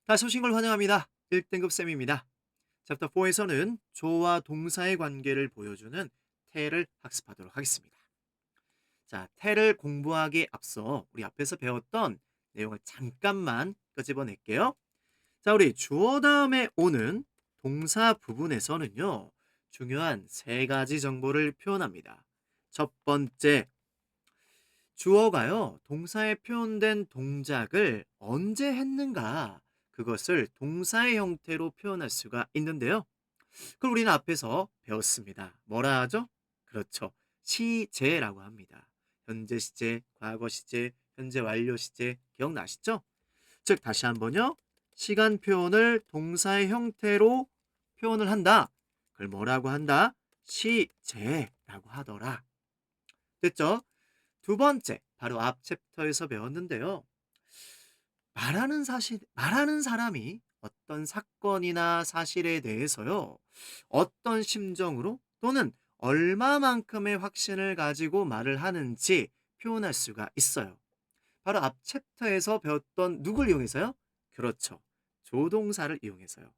다시 오신 걸 환영합니다. 1등급 쌤입니다. 챕터 4에서는 조와 동사의 관계를 보여주는 태를 학습하도록 하겠습니다. 자, 태를 공부하기에 앞서 우리 앞에서 배웠던 내용을 잠깐만 끄집어낼게요. 자, 우리 주어 다음에 오는 동사 부분에서는요, 중요한 세 가지 정보를 표현합니다. 첫 번째, 주어가요, 동사에 표현된 동작을 언제 했는가, 그것을 동사의 형태로 표현할 수가 있는데요. 그걸 우리는 앞에서 배웠습니다. 뭐라 하죠? 그렇죠. 시제라고 합니다. 현재 시제, 과거 시제, 현재 완료 시제 기억나시죠? 즉 다시 한번요. 시간 표현을 동사의 형태로 표현을 한다. 그걸 뭐라고 한다? 시제라고 하더라. 됐죠? 두 번째, 바로 앞 챕터에서 배웠는데요. 말하는 사람이 어떤 사건이나 사실에 대해서요, 어떤 심정으로 또는 얼마만큼의 확신을 가지고 말을 하는지 표현할 수가 있어요. 바로 앞 챕터에서 배웠던 누굴 이용해서요? 그렇죠. 조동사를 이용해서요.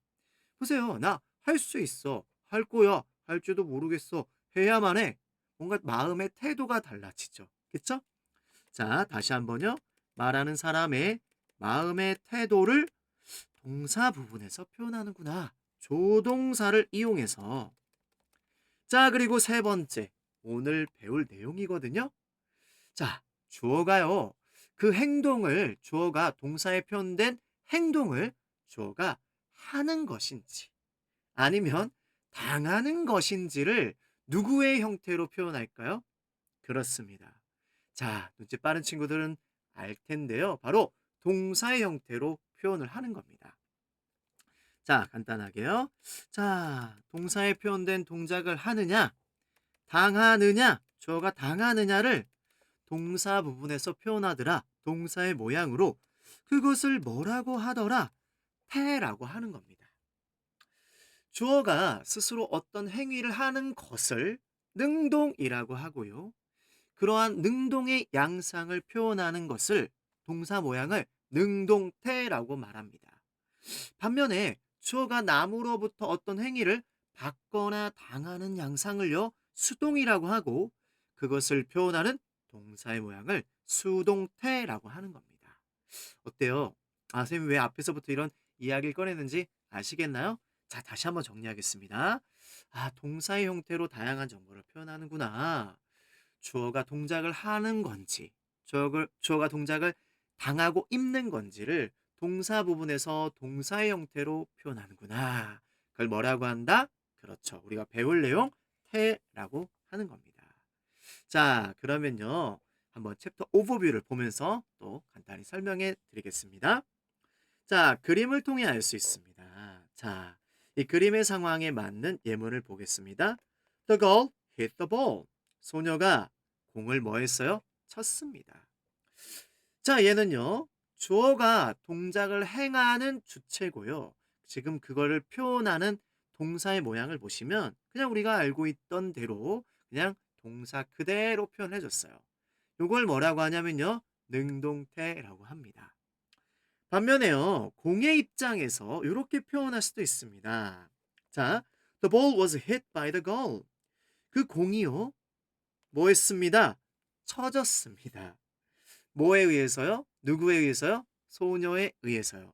보세요. 나 할 수 있어. 할 거야. 할지도 모르겠어. 해야만 해. 뭔가 마음의 태도가 달라지죠. 그쵸? 자, 다시 한번요. 말하는 사람의 마음의 태도를 동사 부분에서 표현하는구나. 조동사를 이용해서. 자, 그리고 세 번째. 오늘 배울 내용이거든요. 자, 주어가요. 그 행동을 주어가 동사에 표현된 행동을 주어가 하는 것인지 아니면 당하는 것인지를 누구의 형태로 표현할까요? 그렇습니다. 자, 눈치 빠른 친구들은 알 텐데요. 바로 동사의 형태로 표현을 하는 겁니다. 자, 간단하게요. 자, 동사에 표현된 동작을 하느냐, 당하느냐, 주어가 당하느냐를 동사 부분에서 표현하더라. 동사의 모양으로 그것을 뭐라고 하더라? 태라고 하는 겁니다. 주어가 스스로 어떤 행위를 하는 것을 능동이라고 하고요. 그러한 능동의 양상을 표현하는 것을 동사 모양을 능동태라고 말합니다. 반면에 주어가 남으로부터 어떤 행위를 받거나 당하는 양상을요 수동이라고 하고 그것을 표현하는 동사의 모양을 수동태라고 하는 겁니다. 어때요? 아, 선생님 왜 앞에서부터 이런 이야기를 꺼내는지 아시겠나요? 자, 다시 한번 정리하겠습니다. 아, 동사의 형태로 다양한 정보를 표현하는구나. 주어가 동작을 하는 건지, 주어가 동작을 당하고 입는 건지를 동사 부분에서 동사의 형태로 표현하는구나. 그걸 뭐라고 한다? 그렇죠. 우리가 배울 내용 태라고 하는 겁니다. 자, 그러면요. 한번 챕터 오버뷰를 보면서 또 간단히 설명해 드리겠습니다. 자, 그림을 통해 알 수 있습니다. 자, 이 그림의 상황에 맞는 예문을 보겠습니다. The girl hit the ball. 소녀가 공을 뭐 했어요? 쳤습니다. 자, 얘는요. 주어가 동작을 행하는 주체고요. 지금 그거를 표현하는 동사의 모양을 보시면 그냥 우리가 알고 있던 대로 그냥 동사 그대로 표현해 줬어요. 요걸 뭐라고 하냐면요. 능동태라고 합니다. 반면에요. 공의 입장에서 이렇게 표현할 수도 있습니다. 자, the ball was hit by the goal. 그 공이요. 뭐 했습니다? 쳐졌습니다. 뭐에 의해서요? 누구에 의해서요? 소녀에 의해서요.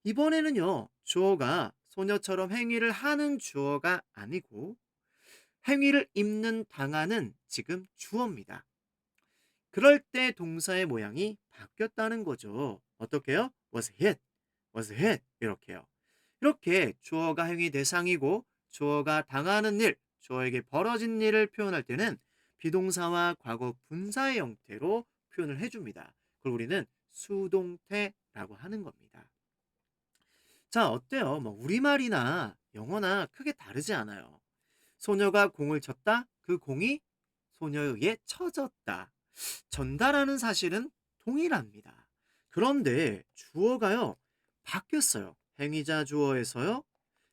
이번에는요. 주어가 소녀처럼 행위를 하는 주어가 아니고 행위를 입는 당하는 지금 주어입니다. 그럴 때 동사의 모양이 바뀌었다는 거죠. 어떻게요? was hit, was hit 이렇게요. 이렇게 주어가 행위 대상이고 주어가 당하는 일, 주어에게 벌어진 일을 표현할 때는 비동사와 과거 분사의 형태로 표현을 해줍니다. 그걸 우리는 수동태라고 하는 겁니다. 자, 어때요? 뭐 우리말이나 영어나 크게 다르지 않아요. 소녀가 공을 쳤다. 그 공이 소녀에 의해 쳐졌다. 전달하는 사실은 동일합니다. 그런데 주어가요, 바뀌었어요. 행위자 주어에서요,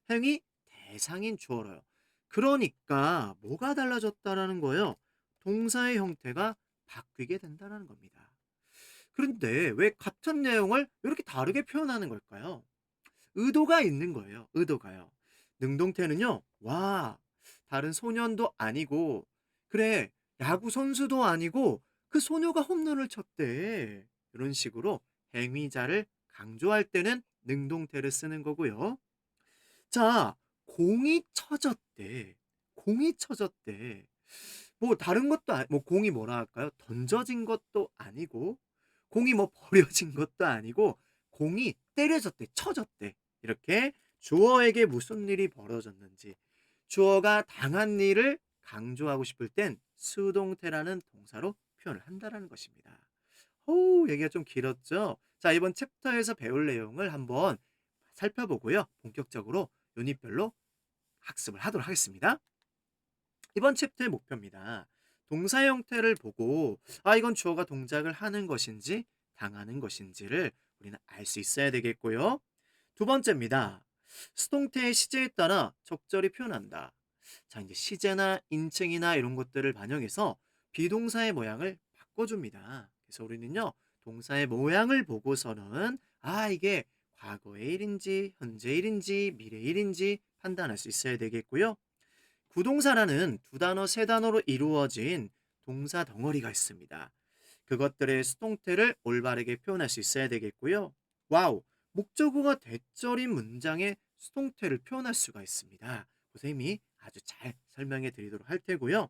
행위 대상인 주어로요. 그러니까 뭐가 달라졌다라는 거예요? 동사의 형태가 바뀌게 된다는 겁니다. 그런데 왜 같은 내용을 이렇게 다르게 표현하는 걸까요? 의도가 있는 거예요. 의도가요. 능동태는요. 와, 다른 소년도 아니고 그래, 야구 선수도 아니고 그 소녀가 홈런을 쳤대. 이런 식으로 행위자를 강조할 때는 능동태를 쓰는 거고요. 자, 공이 쳐졌대. 공이 쳐졌대. 뭐 다른 것도 뭐 공이 뭐라 할까요? 던져진 것도 아니고 공이 뭐 버려진 것도 아니고 공이 때려졌대, 쳐졌대. 이렇게 주어에게 무슨 일이 벌어졌는지 주어가 당한 일을 강조하고 싶을 땐 수동태라는 동사로 표현을 한다라는 것입니다. 얘기가 좀 길었죠? 자, 이번 챕터에서 배울 내용을 한번 살펴보고요. 본격적으로 유닛별로 학습을 하도록 하겠습니다. 이번 챕터의 목표입니다. 동사 형태를 보고 이건 주어가 동작을 하는 것인지 당하는 것인지를 우리는 알 수 있어야 되겠고요. 두 번째입니다. 수동태의 시제에 따라 적절히 표현한다. 자, 이제 시제나 인칭이나 이런 것들을 반영해서 비동사의 모양을 바꿔줍니다. 그래서 우리는요, 동사의 모양을 보고서는 이게 과거의 일인지, 현재 일인지, 미래 일인지 판단할 수 있어야 되겠고요. 구동사라는 두 단어, 세 단어로 이루어진 동사 덩어리가 있습니다. 그것들의 수동태를 올바르게 표현할 수 있어야 되겠고요. 와우! 목적어가 대절인 문장의 수동태를 표현할 수가 있습니다. 선생님이 아주 잘 설명해 드리도록 할 테고요.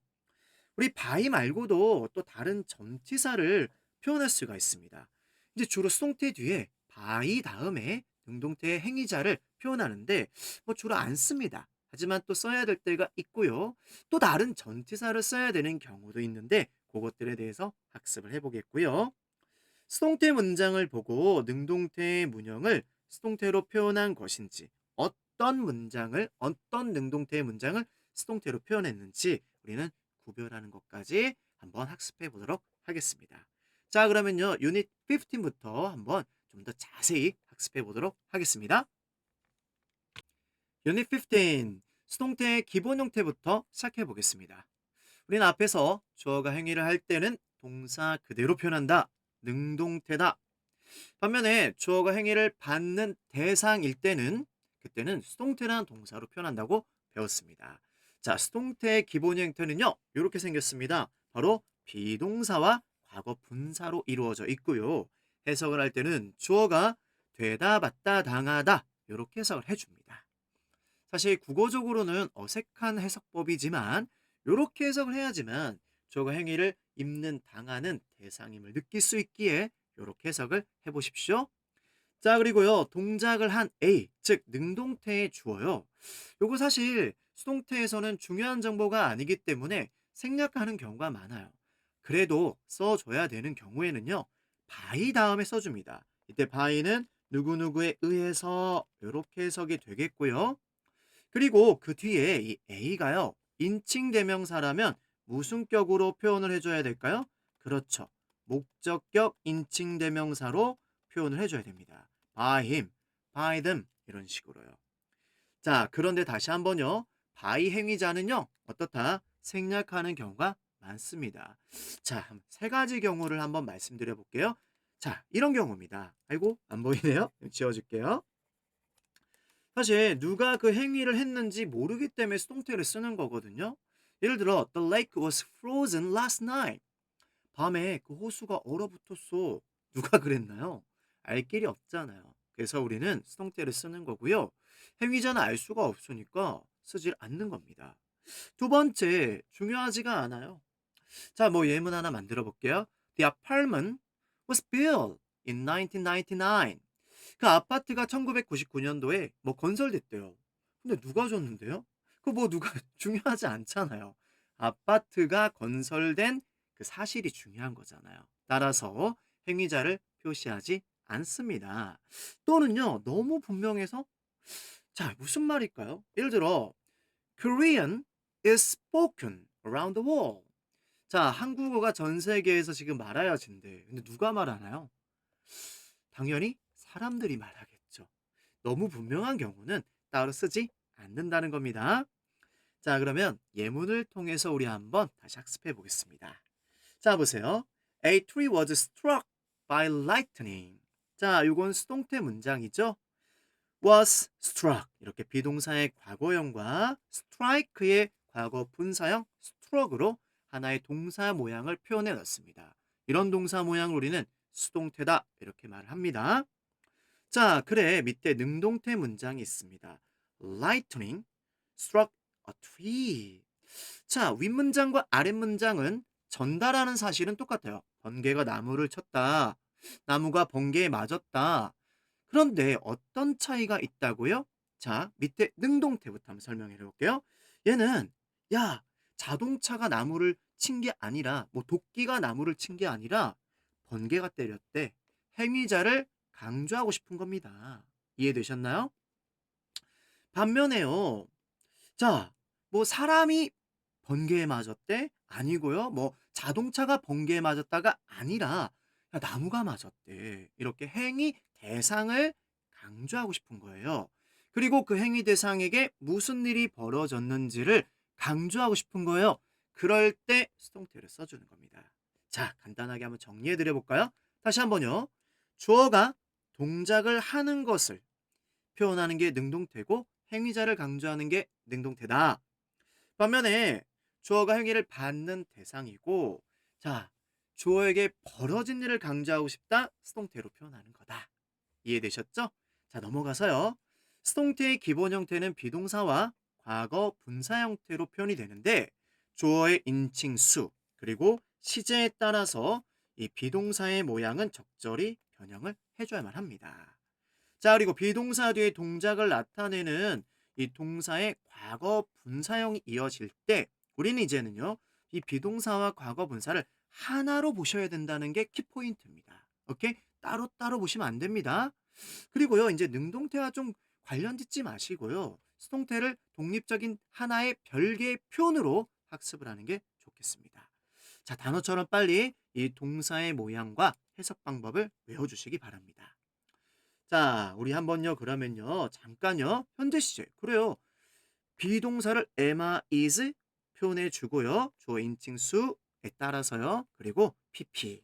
우리 바이 말고도 또 다른 전치사를 표현할 수가 있습니다. 이제 주로 수동태 뒤에 바이 다음에 능동태의 행위자를 표현하는데 주로 안 씁니다. 하지만 또 써야 될 때가 있고요. 또 다른 전치사를 써야 되는 경우도 있는데 그것들에 대해서 학습을 해보겠고요. 수동태 문장을 보고 능동태의 문형을 수동태로 표현한 것인지 어떤 능동태의 문장을 수동태로 표현했는지 우리는 구별하는 것까지 한번 학습해 보도록 하겠습니다. 자, 그러면요. 유닛 15부터 한번 좀 더 자세히 학습해 보도록 하겠습니다. 유닛 15 수동태의 기본 형태부터 시작해 보겠습니다. 우리는 앞에서 주어가 행위를 할 때는 동사 그대로 표현한다. 능동태다. 반면에 주어가 행위를 받는 대상일 때는 그때는 수동태라는 동사로 표현한다고 배웠습니다. 자, 수동태의 기본 형태는요. 이렇게 생겼습니다. 바로 비동사와 과거 분사로 이루어져 있고요. 해석을 할 때는 주어가 되다, 받다, 당하다 이렇게 해석을 해줍니다. 사실 국어적으로는 어색한 해석법이지만 이렇게 해석을 해야지만 주어가 행위를 입는, 당하는 대상임을 느낄 수 있기에 이렇게 해석을 해보십시오. 자, 그리고요. 동작을 한 A, 즉 능동태의 주어요. 요거 사실 수동태에서는 중요한 정보가 아니기 때문에 생략하는 경우가 많아요. 그래도 써줘야 되는 경우에는요. by 다음에 써줍니다. 이때 by는 누구누구에 의해서 이렇게 해석이 되겠고요. 그리고 그 뒤에 이 A가요. 인칭대명사라면 무슨 격으로 표현을 해줘야 될까요? 그렇죠. 목적격 인칭대명사로 표현을 해줘야 됩니다. by him, by them 이런 식으로요. 자, 그런데 다시 한번요. by 행위자는요. 어떻다? 생략하는 경우가 많습니다. 자, 세 가지 경우를 한번 말씀드려 볼게요. 자, 이런 경우입니다. 아이고, 안 보이네요. 지워줄게요. 사실 누가 그 행위를 했는지 모르기 때문에 수동태를 쓰는 거거든요. 예를 들어 The lake was frozen last night. 밤에 그 호수가 얼어붙었어. 누가 그랬나요? 알 길이 없잖아요. 그래서 우리는 수동태를 쓰는 거고요. 행위자는 알 수가 없으니까 쓰질 않는 겁니다. 두 번째, 중요하지가 않아요. 자, 뭐 예문 하나 만들어 볼게요. The apartment was built in 1999. 그 아파트가 1999년도에 뭐 건설됐대요. 근데 누가 줬는데요? 그 뭐 누가 중요하지 않잖아요. 아파트가 건설된 그 사실이 중요한 거잖아요. 따라서 행위자를 표시하지 않습니다. 또는요, 너무 분명해서 자, 무슨 말일까요? 예를 들어 Korean is spoken around the world. 자, 한국어가 전 세계에서 지금 말하여진대. 근데 누가 말하나요? 당연히 사람들이 말하겠죠. 너무 분명한 경우는 따로 쓰지 않는다는 겁니다. 자, 그러면 예문을 통해서 우리 한번 다시 학습해 보겠습니다. 자, 보세요. A tree was struck by lightning. 자, 요건 수동태 문장이죠. was struck 이렇게 비동사의 과거형과 strike의 과거 분사형 struck으로 하나의 동사 모양을 표현해 놨습니다. 이런 동사 모양을 우리는 수동태다 이렇게 말을 합니다. 자, 그래 밑에 능동태 문장이 있습니다. Lightning struck a tree. 자, 윗문장과 아랫문장은 전달하는 사실은 똑같아요. 번개가 나무를 쳤다. 나무가 번개에 맞았다. 그런데 어떤 차이가 있다고요? 자, 밑에 능동태부터 한번 설명해 볼게요. 얘는 야, 자동차가 나무를 친 게 아니라 뭐 도끼가 나무를 친 게 아니라 번개가 때렸대. 행위자를 강조하고 싶은 겁니다. 이해되셨나요? 반면에요. 자, 뭐 사람이 번개에 맞았대? 아니고요. 뭐 자동차가 번개에 맞았다가 아니라 야, 나무가 맞았대. 이렇게 행위 대상을 강조하고 싶은 거예요. 그리고 그 행위 대상에게 무슨 일이 벌어졌는지를 강조하고 싶은 거예요. 그럴 때 수동태를 써주는 겁니다. 자, 간단하게 한번 정리해 드려 볼까요? 다시 한번요. 주어가 동작을 하는 것을 표현하는 게 능동태고 행위자를 강조하는 게 능동태다. 반면에 주어가 행위를 받는 대상이고 자, 주어에게 벌어진 일을 강조하고 싶다. 수동태로 표현하는 거다. 이해되셨죠? 자, 넘어가서요. 수동태의 기본 형태는 비동사와 과거 분사 형태로 표현이 되는데 주어의 인칭수 그리고 시제에 따라서 이 비동사의 모양은 적절히 변형을 해줘야만 합니다. 자, 그리고 비동사 뒤에 동작을 나타내는 이 동사의 과거 분사형이 이어질 때 우리는 이제는요. 이 비동사와 과거 분사를 하나로 보셔야 된다는 게 키포인트입니다. 오케이? 따로따로 보시면 안 됩니다. 그리고요. 이제 능동태와 좀 관련 짓지 마시고요. 수동태를 독립적인 하나의 별개의 표현으로 학습을 하는 게 좋겠습니다. 자, 단어처럼 빨리 이 동사의 모양과 해석 방법을 외워주시기 바랍니다. 자, 우리 한번요. 그러면요. 잠깐요. 현재 시제. 그래요. 비동사를 am, is 표현해 주고요. 주어 인칭수에 따라서요. 그리고 pp.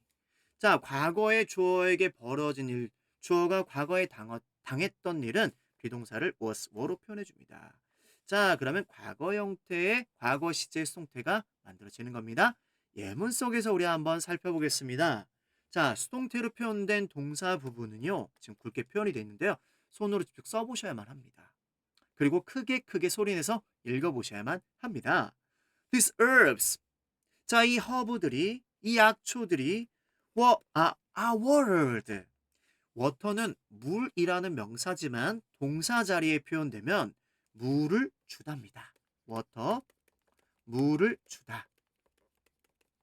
자, 과거의 주어에게 벌어진 일, 주어가 과거에 당했던 일은 비동사를 was, were로 표현해 줍니다. 자, 그러면 과거 형태의 과거 시제 수동태가 만들어지는 겁니다. 예문 속에서 우리 한번 살펴보겠습니다. 자, 수동태로 표현된 동사 부분은요. 지금 굵게 표현이 되어 있는데요. 손으로 직접 써보셔야만 합니다. 그리고 크게 소리내서 읽어보셔야만 합니다. These herbs. 자, 이 허브들이, 이 약초들이 watered. water는 물이라는 명사지만 동사 자리에 표현되면 물을 주답니다. water, 물을 주다.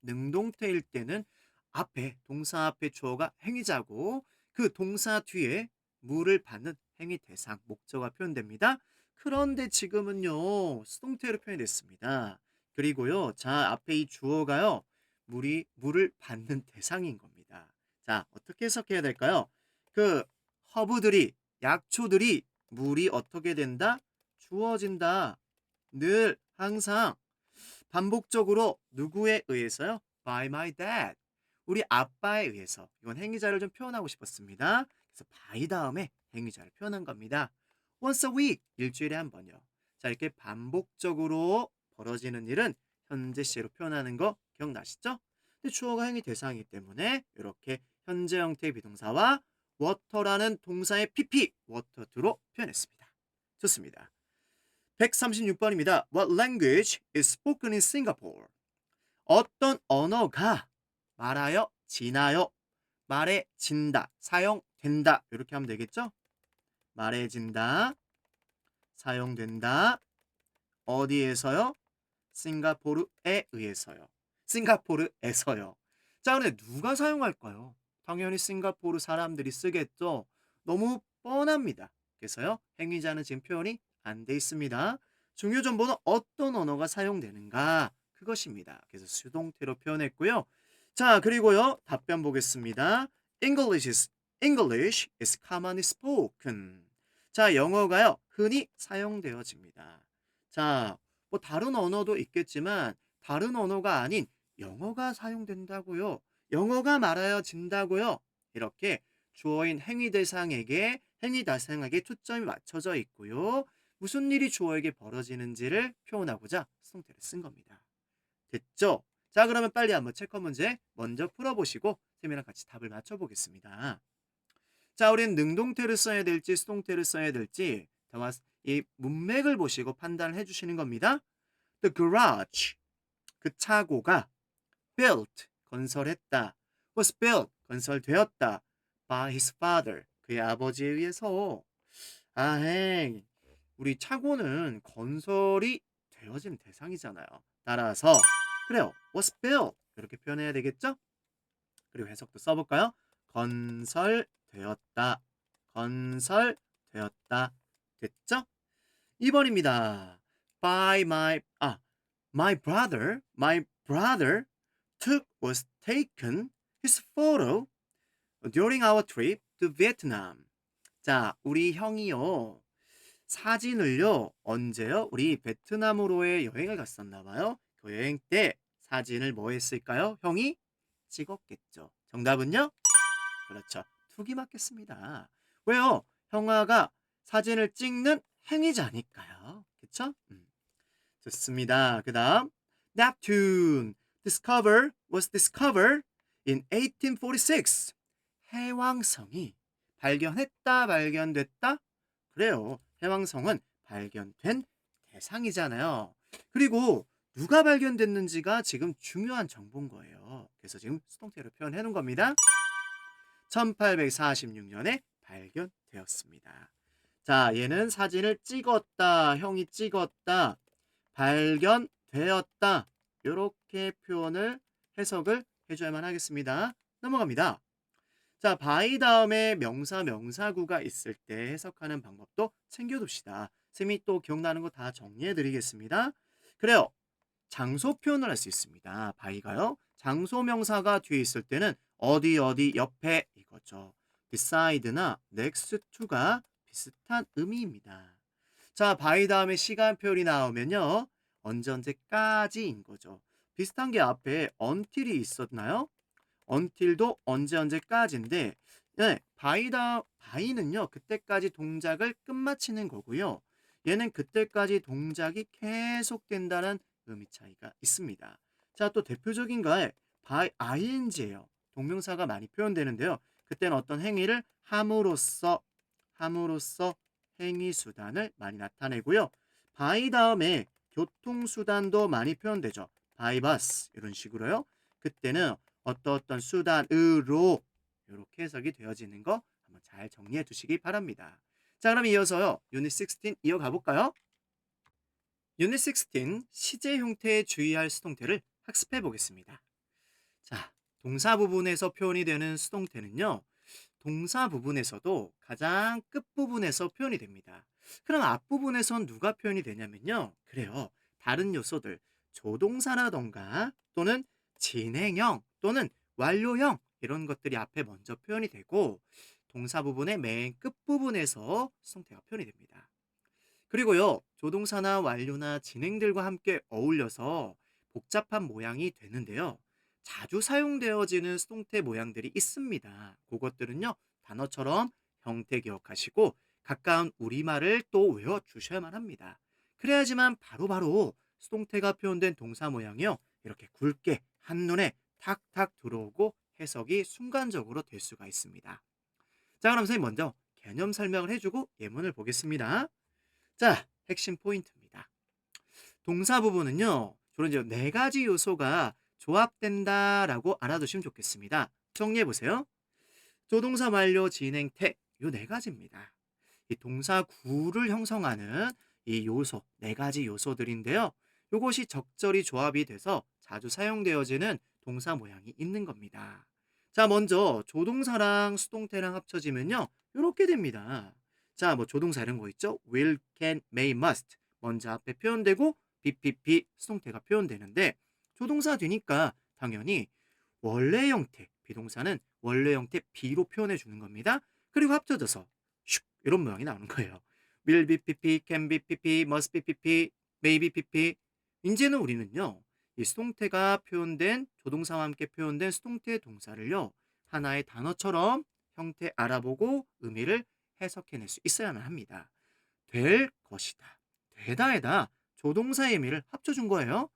능동태일 때는 앞에 동사 앞에 주어가 행위자고 그 동사 뒤에 물을 받는 행위 대상 목적어가 표현됩니다. 그런데 지금은요 수동태로 표현됐습니다. 그리고요 자 앞에 이 주어가요 물을 받는 대상인 겁니다. 자 어떻게 해석해야 될까요? 그 허브들이 약초들이 물이 어떻게 된다? 주어진다. 늘 항상 반복적으로 누구에 의해서요? By my dad. 우리 아빠에 의해서. 이건 행위자를 좀 표현하고 싶었습니다. 그래서 by 다음에 행위자를 표현한 겁니다. Once a week. 일주일에 한 번요. 자, 이렇게 반복적으로 벌어지는 일은 현재 시제로 표현하는 거 기억나시죠? 근데 주어가 행위 대상이기 때문에 이렇게 현재 형태의 비동사와 water라는 동사의 pp, water로 표현했습니다. 좋습니다. 136번입니다. What language is spoken in Singapore? 어떤 언어가 말하여 지나요? 말해진다, 사용된다. 이렇게 하면 되겠죠? 말해진다, 사용된다. 어디에서요? 싱가포르에 의해서요. 싱가포르에서요. 자, 근데 누가 사용할까요? 당연히 싱가포르 사람들이 쓰겠죠. 너무 뻔합니다. 그래서요. 행위자는 지금 표현이 안 돼 있습니다. 중요 정보는 어떤 언어가 사용되는가? 그것입니다. 그래서 수동태로 표현했고요. 자, 그리고요. 답변 보겠습니다. English is commonly spoken. 자, 영어가요. 흔히 사용되어집니다. 자, 뭐 다른 언어도 있겠지만 다른 언어가 아닌 영어가 사용된다고요. 영어가 말하여진다고요. 이렇게 주어인 행위 대상에게 행위 달성하기에 초점이 맞춰져 있고요. 무슨 일이 주어에게 벌어지는지를 표현하고자 수동태를 쓴 겁니다. 됐죠? 자, 그러면 빨리 한번 체크 문제 먼저 풀어보시고 쌤이랑 같이 답을 맞춰보겠습니다. 자, 우리는 능동태를 써야 될지 수동태를 써야 될지 대화 이 문맥을 보시고 판단을 해주시는 겁니다. The garage, 그 차고가 built, 건설했다. was built, 건설되었다. by his father, 그의 아버지에 의해서. 아행, 우리 차고는 건설이 되어진 대상이잖아요. 따라서 그래요. was built 이렇게 표현해야 되겠죠? 그리고 해석도 써볼까요? 건설되었다. 건설되었다. 됐죠? 2번입니다. My brother was taken his photo during our trip to Vietnam. 자, 우리 형이요. 사진을요. 언제요? 우리 베트남으로의 여행을 갔었나 봐요. 그 여행 때 사진을 뭐 했을까요? 형이 찍었겠죠. 정답은요? 그렇죠. 투기 맞겠습니다. 왜요? 형아가 사진을 찍는 행위자니까요. 그쵸? 좋습니다. 그 다음 Neptune was discovered in 1846. 해왕성이 발견됐다? 그래요. 해왕성은 발견된 대상이잖아요. 그리고 누가 발견됐는지가 지금 중요한 정보인 거예요. 그래서 지금 수동태로 표현해 놓은 겁니다. 1846년에 발견되었습니다. 자, 얘는 사진을 찍었다, 형이 찍었다, 발견되었다. 이렇게 표현을 해석을 해줘야만 하겠습니다. 넘어갑니다. 자, by 다음에 명사, 명사구가 있을 때 해석하는 방법도 챙겨둡시다. 쌤이 또 기억나는 거 다 정리해드리겠습니다. 그래요. 장소 표현을 할 수 있습니다. by가요. 장소 명사가 뒤에 있을 때는 어디 옆에 이거죠. beside나 next to가 비슷한 의미입니다. 자, by 다음에 시간 표현이 나오면요. 언제까지인 거죠. 비슷한 게 앞에 until이 있었나요? until도 언제까지인데 네, by는요. 그때까지 동작을 끝마치는 거고요. 얘는 그때까지 동작이 계속된다는 의미 차이가 있습니다. 자, 또 대표적인 거에 by ing예요. 동명사가 많이 표현되는데요. 그때는 어떤 행위를 함으로써 행위 수단을 많이 나타내고요. by 다음에 교통수단도 많이 표현되죠. by bus 이런 식으로요. 그때는 어떤 수단으로 이렇게 해석이 되어지는 거 한번 잘 정리해 두시기 바랍니다. 자, 그럼 이어서요. 유닛 16 이어가 볼까요? 유닛 16 시제 형태에 주의할 수동태를 학습해 보겠습니다. 자, 동사 부분에서 표현이 되는 수동태는요. 동사 부분에서도 가장 끝부분에서 표현이 됩니다. 그럼 앞부분에선 누가 표현이 되냐면요. 그래요. 다른 요소들, 조동사라던가 또는 진행형 또는 완료형 이런 것들이 앞에 먼저 표현이 되고 동사 부분의 맨 끝부분에서 수동태가 표현이 됩니다. 그리고요. 조동사나 완료나 진행들과 함께 어울려서 복잡한 모양이 되는데요. 자주 사용되어지는 수동태 모양들이 있습니다. 그것들은요. 단어처럼 형태 기억하시고 가까운 우리말을 또 외워주셔야만 합니다. 그래야지만 바로바로 수동태가 표현된 동사 모양이요. 이렇게 굵게 한눈에 탁탁 들어오고 해석이 순간적으로 될 수가 있습니다. 자, 그럼 선생님 먼저 개념 설명을 해주고 예문을 보겠습니다. 자, 핵심 포인트입니다. 동사 부분은요. 주로 이제 네 가지 요소가 조합된다라고 알아두시면 좋겠습니다. 정리해 보세요. 조동사 완료 진행태 요 네 가지입니다. 이 동사 구를 형성하는 이 요소 네 가지 요소들인데요. 요것이 적절히 조합이 돼서 자주 사용되어지는 동사 모양이 있는 겁니다. 자, 먼저 조동사랑 수동태랑 합쳐지면요. 이렇게 됩니다. 자, 뭐 조동사 이런 거 있죠? will, can, may, must. 먼저 앞에 표현되고 BPP 수동태가 표현되는데 조동사 뒤니까 당연히 원래 형태, 비동사는 원래 형태 B로 표현해 주는 겁니다. 그리고 합쳐져서 슉 이런 모양이 나오는 거예요. will be PP, can be PP, must be PP, may be PP. 이제는 우리는요. 이 수동태가 표현된 조동사와 함께 표현된 수동태 동사를요. 하나의 단어처럼 형태 알아보고 의미를 해석해낼 수 있어야만 합니다. 될 것이다, 되다에다 조동사의 의미를 합쳐준 거예요.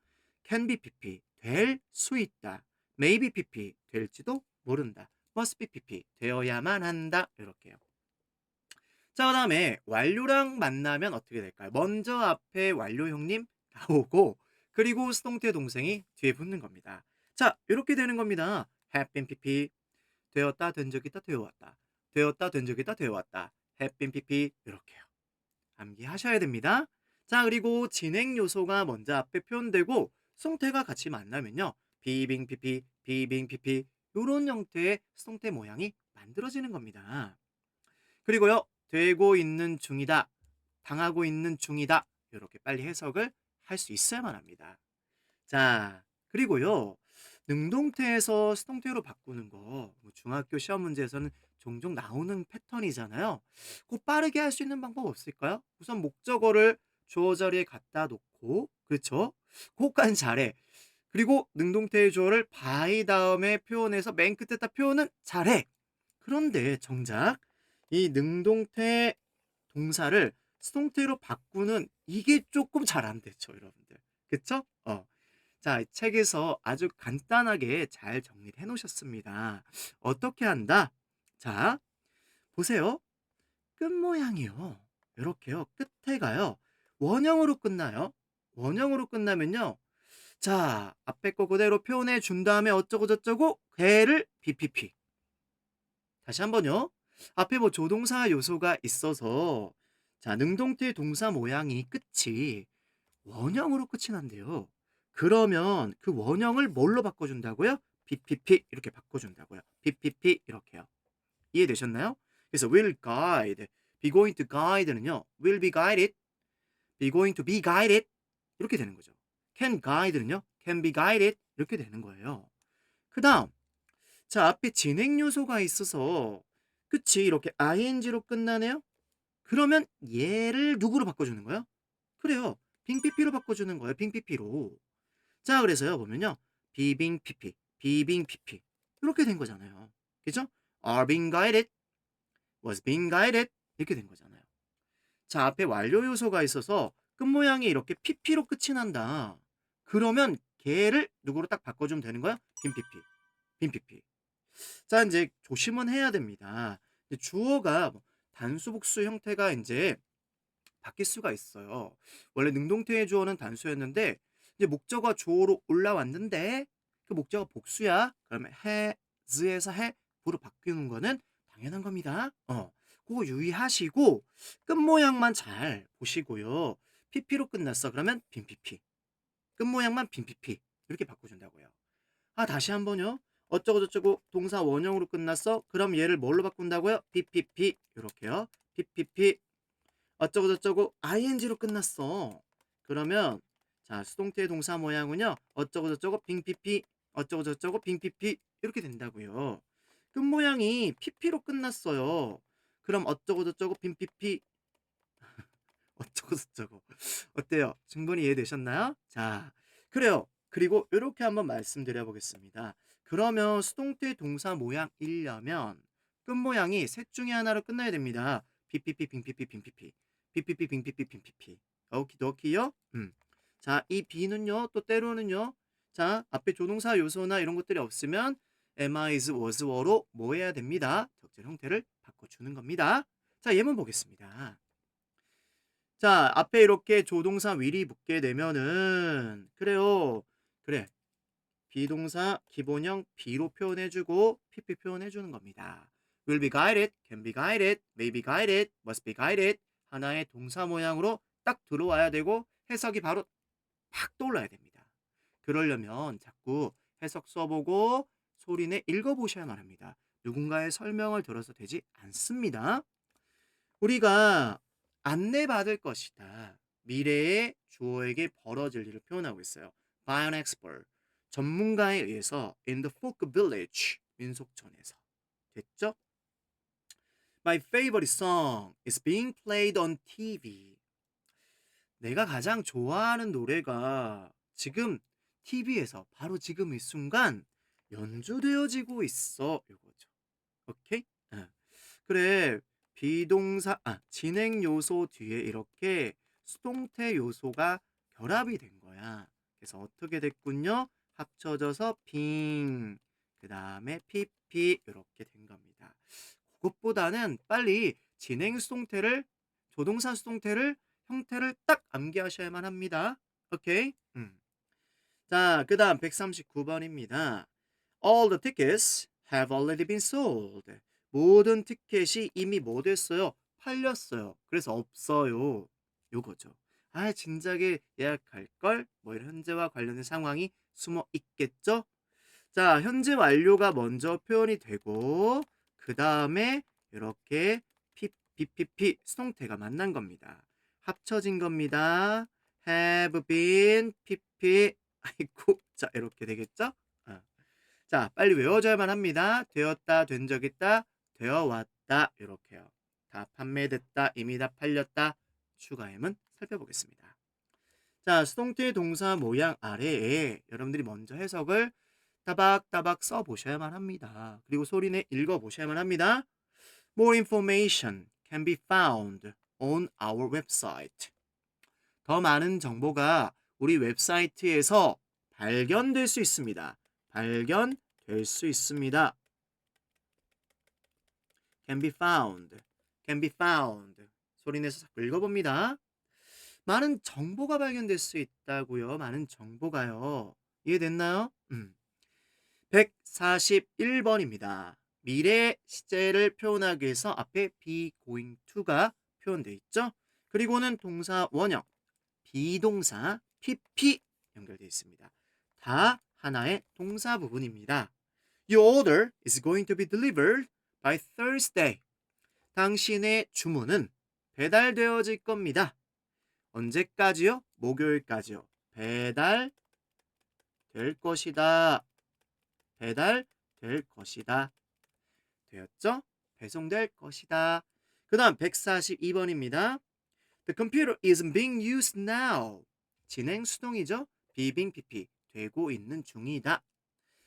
can be pp, 될 수 있다. may be pp, 될지도 모른다. must be pp, 되어야만 한다. 이렇게요. 자, 그 다음에 완료랑 만나면 어떻게 될까요? 먼저 앞에 완료 형님 나오고 그리고 수동태 동생이 뒤에 붙는 겁니다. 자, 이렇게 되는 겁니다. have been pp, 되었다, 된 적이 있다, 되어왔다. 되었다, 된 적이 있다, 되어왔다. have been pp, 이렇게요. 암기하셔야 됩니다. 자, 그리고 진행 요소가 먼저 앞에 표현되고 수동태가 같이 만나면요. being pp, being pp 이런 형태의 수동태 모양이 만들어지는 겁니다. 그리고요. 되고 있는 중이다. 당하고 있는 중이다. 이렇게 빨리 해석을 할 수 있어야만 합니다. 자, 그리고요. 능동태에서 수동태로 바꾸는 거 중학교 시험 문제에서는 종종 나오는 패턴이잖아요. 그 빠르게 할 수 있는 방법 없을까요? 우선 목적어를 주어 자리에 갖다 놓고 그렇죠? 그것까지 잘해. 그리고 능동태의 주어를 by 다음에 표현해서 맨 끝에다 표현은 잘해. 그런데 정작 이 능동태 동사를 수동태로 바꾸는 이게 조금 잘 안 되죠, 여러분들. 그쵸? 자, 이 책에서 아주 간단하게 잘 정리를 해 놓으셨습니다. 어떻게 한다? 자, 보세요. 끝 모양이요. 이렇게요. 끝에가요. 원형으로 끝나요. 원형으로 끝나면요. 자, 앞에 거 그대로 표현해 준 다음에 어쩌고저쩌고 걔를 BPP. 다시 한번요. 앞에 뭐 조동사 요소가 있어서 자, 능동태 동사 모양이 끝이 원형으로 끝이 난대요. 그러면 그 원형을 뭘로 바꿔준다고요? BPP 이렇게 바꿔준다고요. BPP 이렇게요. 이해되셨나요? 그래서 will guide, be going to guide는요. will be guided, be going to be guided 이렇게 되는 거죠. can guide는요. can be guided 이렇게 되는 거예요. 그 다음 자, 앞에 진행 요소가 있어서 그치 이렇게 ing로 끝나네요. 그러면 얘를 누구로 바꿔주는 거예요? 그래요. 빙피피로 바꿔주는 거예요. 빙피피로. 자, 그래서요 보면요. 비빙피피, 비빙피피 이렇게 된 거잖아요. 그죠? are being guided, was being guided 이렇게 된 거잖아요. 자, 앞에 완료 요소가 있어서 끝 모양이 이렇게 PP로 끝이 난다. 그러면 걔를 누구로 딱 바꿔주면 되는 거야? 빈PP, 빈PP. 자, 이제 조심은 해야 됩니다. 이제 주어가 뭐 단수 복수 형태가 이제 바뀔 수가 있어요. 원래 능동태의 주어는 단수였는데 이제 목적어 주어로 올라왔는데 그 목적어 복수야. 그러면 has에서 have로 바뀌는 거는 당연한 겁니다. 그거 유의하시고 끝 모양만 잘 보시고요. pp로 끝났어. 그러면 빈 pp. 끝 모양만 빈 pp. 이렇게 바꿔준다고요. 아, 다시 한번요. 어쩌고저쩌고 동사 원형으로 끝났어. 그럼 얘를 뭘로 바꾼다고요? ppp. 이렇게요. ppp. 어쩌고저쩌고 ing로 끝났어. 그러면 자, 수동태 동사 모양은요. 어쩌고저쩌고 빙pp, 어쩌고저쩌고 빙pp 이렇게 된다고요. 끝 모양이 pp로 끝났어요. 그럼 어쩌고저쩌고 빙pp 어쩌고저쩌고 어때요? 충분히 이해되셨나요? 자, 그래요. 그리고 이렇게 한번 말씀드려 보겠습니다. 그러면 수동태 동사 모양이려면 끝 모양이 셋 중에 하나로 끝나야 됩니다. ppp 빙pp 빙pp ppp 빙pp 빙pp 오키도키요. 자, 이 B는요, 또 때로는요. 자, 앞에 조동사 요소나 이런 것들이 없으면 am, is, was, were로 뭐 해야 됩니다. 적절 형태를 바꿔주는 겁니다. 자, 예문 보겠습니다. 자, 앞에 이렇게 조동사 will이 붙게 되면은 그래요. 그래. 비동사 기본형 B로 표현해주고 PP 표현해주는 겁니다. will be guided, can be guided, may be guided, must be guided 하나의 동사 모양으로 딱 들어와야 되고 해석이 바로 팍 떠올라야 됩니다. 그러려면 자꾸 해석 써보고 소리내 읽어보셔야만 합니다. 누군가의 설명을 들어서 되지 않습니다. 우리가 안내받을 것이다. 미래의 주어에게 벌어질 일을 표현하고 있어요. By an expert. 전문가에 의해서 in the folk village. 민속촌에서. 됐죠? My favorite song is being played on TV. 내가 가장 좋아하는 노래가 지금 TV에서 바로 지금 이 순간 연주되어지고 있어. 이거죠. 오케이? 그래. 진행 요소 뒤에 이렇게 수동태 요소가 결합이 된 거야. 그래서 어떻게 됐군요? 합쳐져서 빙, 그 다음에 피피 이렇게 된 겁니다. 그것보다는 빨리 진행 수동태를, 조동사 수동태를, 형태를 딱 암기하셔야만 합니다. 오케이? 자, 그 다음 139번입니다. All the tickets have already been sold. 모든 티켓이 이미 뭐 됐어요? 팔렸어요. 그래서 없어요. 요거죠. 아, 진작에 예약할 걸? 뭐 이런 현재와 관련된 상황이 숨어 있겠죠? 자, 현재 완료가 먼저 표현이 되고 그 다음에 이렇게 PPP 수동태가 만난 겁니다. 합쳐진 겁니다. have been PP 아이고 자 이렇게 되겠죠? 어. 자, 빨리 외워줘야만 합니다. 되었다, 된 적 있다, 되어 왔다 이렇게요. 다 판매됐다, 이미 다 팔렸다. 추가임은 살펴보겠습니다. 자, 수동태 동사 모양 아래에 여러분들이 먼저 해석을 따박따박 써보셔야만 합니다. 그리고 소리내 읽어보셔야만 합니다. More information can be found on our website. 더 많은 정보가 우리 웹사이트에서 발견될 수 있습니다. 발견될 수 있습니다. can be found, can be found. 소리내서 자꾸 읽어봅니다. 많은 정보가 발견될 수 있다고요. 많은 정보가요. 이해됐나요? 141번입니다. 미래 시제를 표현하기 위해서 앞에 be going to가 표현되어 있죠. 그리고는 동사 원형, 비동사 pp 연결되어 있습니다. 다 하나의 동사 부분입니다. Your order is going to be delivered by Thursday. 당신의 주문은 배달되어질 겁니다. 언제까지요? 목요일까지요. 배달될 것이다. 배달될 것이다. 되었죠? 배송될 것이다. 그 다음 142번입니다. The computer isn't being used now. 진행 수동이죠? being pp. 되고 있는 중이다.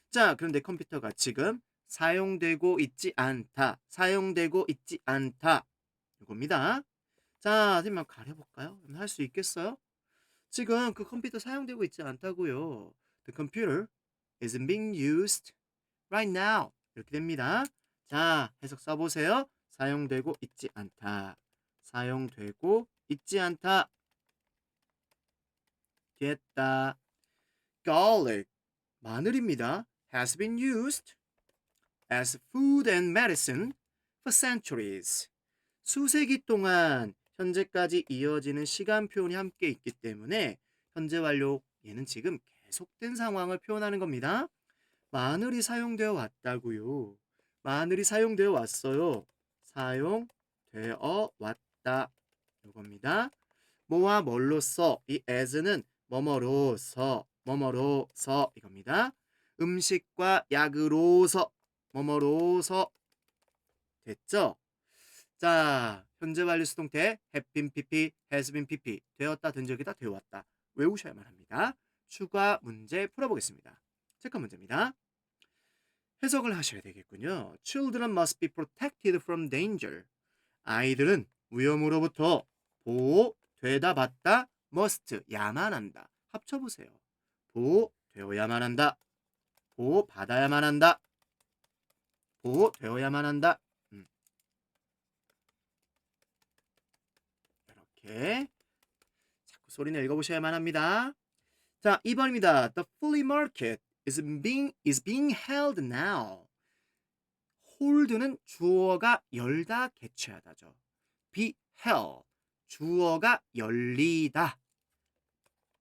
자, 그런데 컴퓨터가 지금 사용되고 있지 않다. 사용되고 있지 않다. 이겁니다. 자, 선생님 한번 가려볼까요? 할 수 있겠어요? 지금 그 컴퓨터 사용되고 있지 않다고요. The computer isn't being used right now. 이렇게 됩니다. 자, 해석 써보세요. 사용되고 있지 않다. 사용되고 있지 않다. 됐다. Garlic, 마늘입니다. Has been used as food and medicine for centuries. 수세기 동안 현재까지 이어지는 시간 표현이 함께 있기 때문에 현재 완료 얘는 지금 계속된 상황을 표현하는 겁니다. 마늘이 사용되어 왔다고요. 마늘이 사용되어 왔어요. 사용되어 왔다. 이겁니다. 뭐와 뭘로써 이 as는 뭐뭐로서 뭐뭐로서 이겁니다. 음식과 약으로서 뭐뭐로서 됐죠? 자, 현재 완료 수동태 have been pp, has been pp 되었다, 된 적이다, 되어왔다 외우셔야만 합니다. 추가 문제 풀어보겠습니다. 체크 문제입니다. 해석을 하셔야 되겠군요. Children must be protected from danger. 아이들은 위험으로부터 보호되다 받다 must 야만 한다. 합쳐보세요. 보호되어야만 한다. 보호받아야만 한다. 보호되어야만 한다. 이렇게 자꾸 소리내 읽어보셔야만 합니다. 자, 2번입니다. The flea market is being held now. hold는 주어가 열다, 개최하다죠. be held, 주어가 열리다.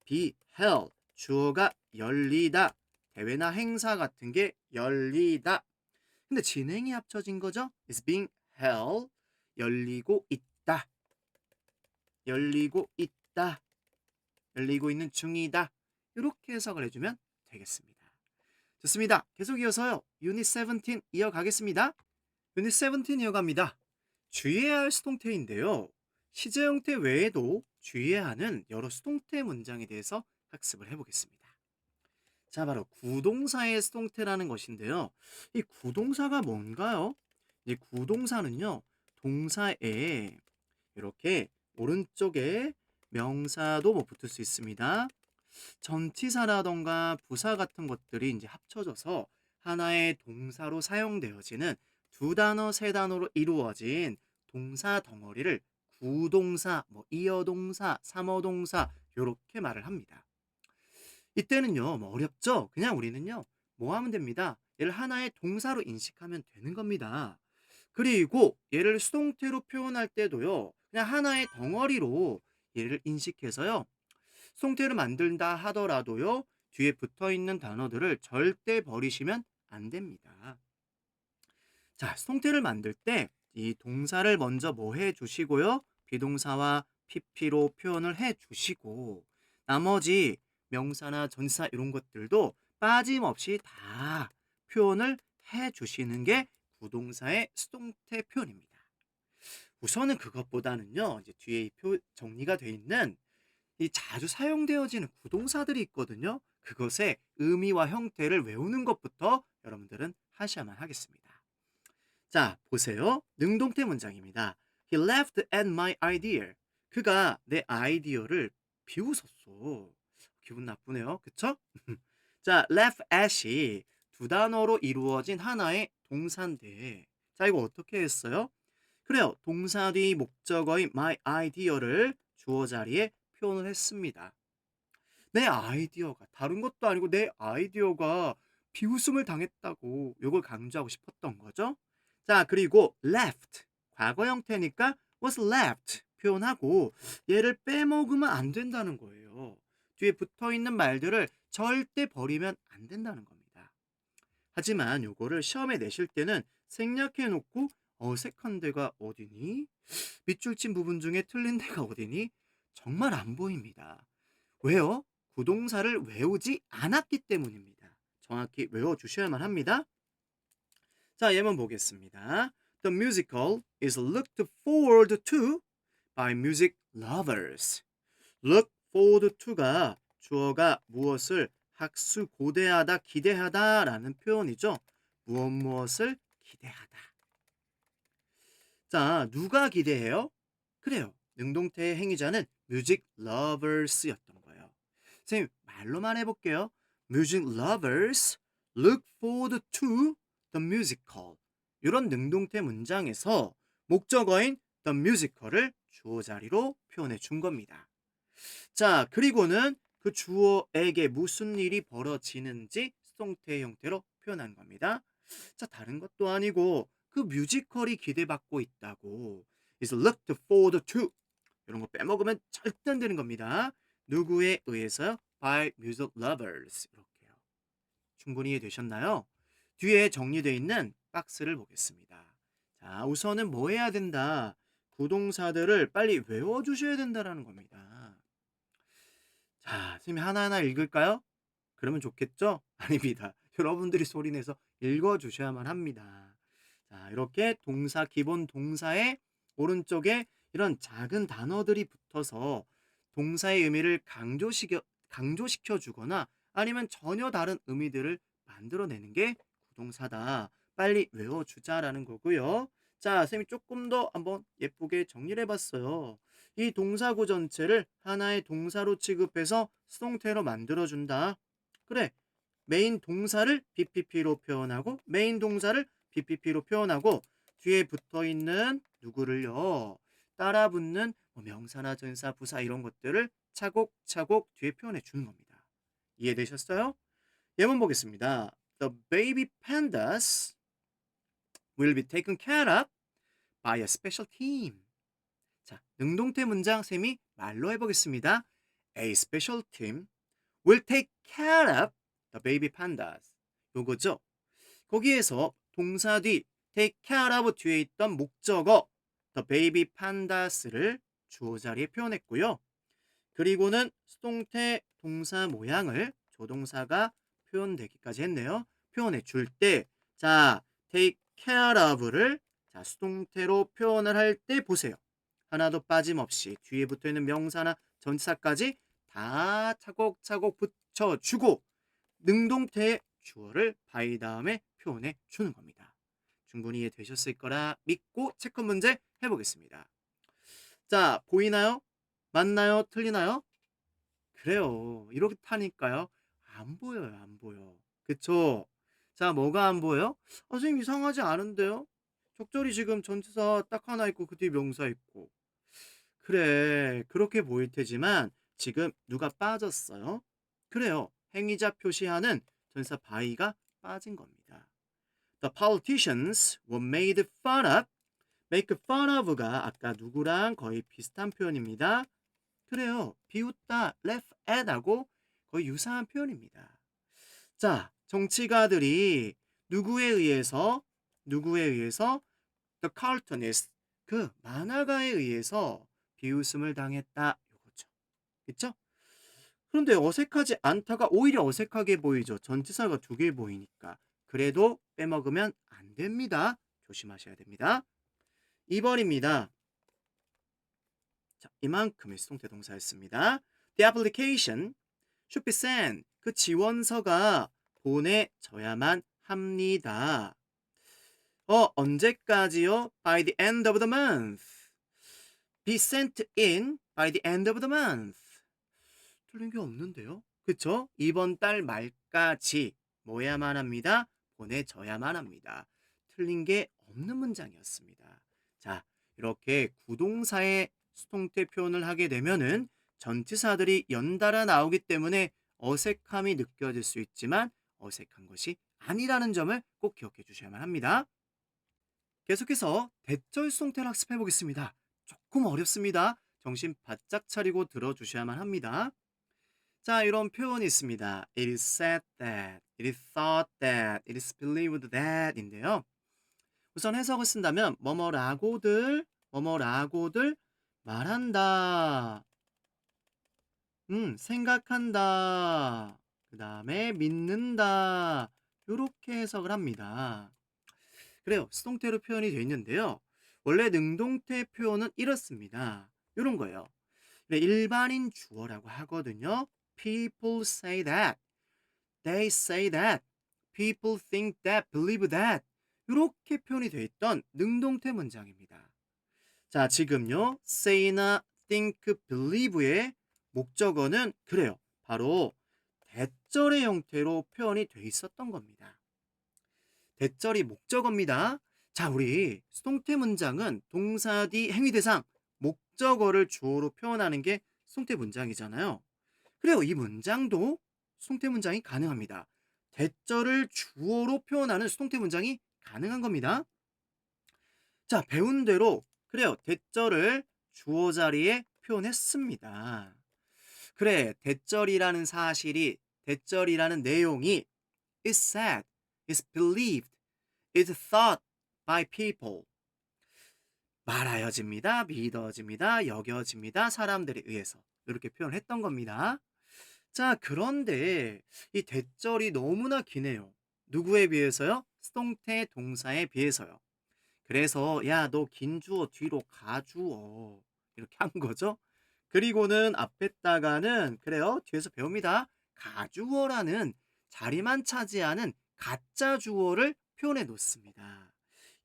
be held, 주어가 열리다. 대회나 행사 같은 게 열리다. 근데 진행이 합쳐진 거죠. is being held, 열리고 있다. 열리고 있다. 열리고 있는 중이다. 이렇게 해석을 해주면 되겠습니다. 좋습니다. 계속 이어서요. 유닛 17 이어가겠습니다. 유닛 17 이어갑니다. 주의해야 할 수동태인데요. 시제 형태 외에도 주의해야 하는 여러 수동태 문장에 대해서 학습을 해보겠습니다. 자, 바로 구동사의 수동태라는 것인데요. 이 구동사가 뭔가요? 이 구동사는요. 동사에 이렇게 오른쪽에 명사도 뭐 붙을 수 있습니다. 전치사라던가 부사 같은 것들이 이제 합쳐져서 하나의 동사로 사용되어지는 두 단어, 세 단어로 이루어진 동사 덩어리를 구동사, 뭐 이어동사, 삼어동사 요렇게 말을 합니다. 이때는요, 뭐 어렵죠? 그냥 우리는요, 뭐 하면 됩니다. 얘를 하나의 동사로 인식하면 되는 겁니다. 그리고 얘를 수동태로 표현할 때도요, 그냥 하나의 덩어리로 얘를 인식해서요, 수동태를 만든다 하더라도요, 뒤에 붙어 있는 단어들을 절대 버리시면 안 됩니다. 자, 수동태를 만들 때 이 동사를 먼저 뭐 해 주시고요, 비동사와 PP로 표현을 해 주시고, 나머지 명사나 전사 이런 것들도 빠짐없이 다 표현을 해 주시는 게 부동사의 수동태 표현입니다. 우선은 그것보다는요, 이제 뒤에 이 정리가 돼 있는 이 자주 사용되어지는 구동사들이 있거든요. 그것의 의미와 형태를 외우는 것부터 여러분들은 하셔야만 하겠습니다. 자, 보세요. 능동태 문장입니다. He laughed at my idea. 그가 내 아이디어를 비웃었어. 기분 나쁘네요. 그쵸? 자, laugh at이 두 단어로 이루어진 하나의 동사인데, 자, 이거 어떻게 했어요? 그래요. 동사 뒤 목적어인 my idea를 주어 자리에 표현을 했습니다. 내 아이디어가 다른 것도 아니고 내 아이디어가 비웃음을 당했다고 요걸 강조하고 싶었던 거죠. 자, 그리고 left 과거 형태니까 was left 표현하고 얘를 빼먹으면 안 된다는 거예요. 뒤에 붙어 있는 말들을 절대 버리면 안 된다는 겁니다. 하지만 요거를 시험에 내실 때는 생략해 놓고 어색한 데가 어디니? 밑줄 친 부분 중에 틀린 데가 어디니? 정말 안 보입니다. 왜요? 구동사를 외우지 않았기 때문입니다. 정확히 외워주셔야만 합니다. 자, 예문 보겠습니다. The musical is looked forward to by music lovers. look forward to가 주어가 무엇을 학수고대하다, 기대하다 라는 표현이죠. 무엇을 기대하다. 자, 누가 기대해요? 그래요. 능동태의 행위자는 music lovers였던 거예요. 선생님, 말로만 해볼게요. music lovers look forward to the musical. 이런 능동태 문장에서 목적어인 the musical을 주어 자리로 표현해 준 겁니다. 자, 그리고는 그 주어에게 무슨 일이 벌어지는지 수동태 형태로 표현한 겁니다. 자, 다른 것도 아니고 그 뮤지컬이 기대받고 있다고 is looked forward to 이런 거 빼먹으면 절대 안 되는 겁니다. 누구에 의해서요? by music lovers 이렇게요. 충분히 이해되셨나요? 뒤에 정리되어 있는 박스를 보겠습니다. 자, 우선은 뭐 해야 된다? 구동사들을 빨리 외워주셔야 된다는 겁니다. 자, 선생님 하나하나 읽을까요? 그러면 좋겠죠? 아닙니다. 여러분들이 소리내서 읽어주셔야만 합니다. 자, 이렇게 동사, 기본 동사의 오른쪽에 이런 작은 단어들이 붙어서 동사의 의미를 강조시켜 주거나 아니면 전혀 다른 의미들을 만들어내는 게 구동사다. 빨리 외워주자라는 거고요. 자, 쌤이 조금 더 한번 예쁘게 정리를 해봤어요. 이 동사구 전체를 하나의 동사로 취급해서 수동태로 만들어준다. 그래, 메인 동사를 BPP로 표현하고 메인 동사를 BPP로 표현하고 뒤에 붙어있는 누구를요. 따라 붙는 뭐 명사나 전사, 부사 이런 것들을 차곡차곡 뒤에 표현해 주는 겁니다. 이해되셨어요? 예문 보겠습니다. The baby pandas will be taken care of by a special team. 자, 능동태 문장 쌤이 말로 해보겠습니다. A special team will take care of the baby pandas. 요거죠. 거기에서 동사 뒤 take care of 뒤에 있던 목적어 the baby pandas를 주어 자리에 표현했고요. 그리고는 수동태 동사 모양을 조동사가 표현되기까지 했네요. 표현해 줄 때, 자, take care of를 자, 수동태로 표현을 할 때 보세요. 하나도 빠짐없이 뒤에 붙어 있는 명사나 전치사까지 다 차곡차곡 붙여주고 능동태의 주어를 by 다음에 표현해 주는 겁니다. 충분히 이해되셨을 거라 믿고 체크 문제 해보겠습니다. 자, 보이나요? 맞나요? 틀리나요? 그래요. 이렇다니까요. 안 보여요, 안 보여. 그쵸? 자, 뭐가 안 보여요? 선생님 이상하지 않은데요? 적절히 지금 전치사 딱 하나 있고 그 뒤에 명사 있고. 그래, 그렇게 보일 테지만 지금 누가 빠졌어요? 그래요. 행위자 표시하는 전치사 by가 빠진 겁니다. The politicians were made fun of. make fun of가 아까 누구랑 거의 비슷한 표현입니다. 그래요. 비웃다, laugh at하고 거의 유사한 표현입니다. 자, 정치가들이 누구에 의해서 the cartoonist, 그 만화가에 의해서 비웃음을 당했다. 요거죠. 그쵸? 그런데 어색하지 않다가 오히려 어색하게 보이죠. 전치사가 두 개 보이니까. 그래도 빼먹으면 안 됩니다. 조심하셔야 됩니다. 2번입니다. 자, 이만큼의 수동태 동사였습니다. The application should be sent. 그 지원서가 보내져야만 합니다. 언제까지요? By the end of the month. Be sent in by the end of the month. 틀린 게 없는데요? 그쵸? 이번 달 말까지 뭐야만 합니다? 보내져야만 합니다. 틀린 게 없는 문장이었습니다. 자, 이렇게 구동사의 수동태 표현을 하게 되면은 전치사들이 연달아 나오기 때문에 어색함이 느껴질 수 있지만 어색한 것이 아니라는 점을 꼭 기억해 주셔야만 합니다. 계속해서 대절 수동태를 학습해 보겠습니다. 조금 어렵습니다. 정신 바짝 차리고 들어주셔야만 합니다. 자, 이런 표현이 있습니다. It is said that, it is thought that, it is believed that 인데요. 우선 해석을 쓴다면 뭐뭐라고들 말한다. 생각한다. 그 다음에 믿는다. 요렇게 해석을 합니다. 그래요. 수동태로 표현이 되어 있는데요. 원래 능동태 표현은 이렇습니다. 요런 거예요. 네, 일반인 주어라고 하거든요. People say that. They say that. People think that. Believe that. 이렇게 표현이 되어 있던 능동태 문장입니다. 자, 지금요. say나 think, believe의 목적어는 그래요. 바로 대절의 형태로 표현이 되어 있었던 겁니다. 대절이 목적어입니다. 자, 우리 수동태 문장은 동사 뒤 행위 대상, 목적어를 주어로 표현하는 게 수동태 문장이잖아요. 그래요. 이 문장도 수동태 문장이 가능합니다. 대절을 주어로 표현하는 수동태 문장이 가능한 겁니다. 자, 배운 대로 그래요. 대절을 주어 자리에 표현했습니다. 그래, 대절이라는 내용이 is said, is believed, is thought by people. 말하여집니다. 믿어집니다. 여겨집니다. 사람들에 의해서. 이렇게 표현했던 겁니다. 자, 그런데 이 대절이 너무나 기네요. 누구에 비해서요? 수동태 동사에 비해서요. 그래서 야, 너 긴 주어 뒤로 가주어. 이렇게 한 거죠. 그리고는 앞에다가는 그래요. 뒤에서 배웁니다. 가주어라는 자리만 차지하는 가짜 주어를 표현해 놓습니다.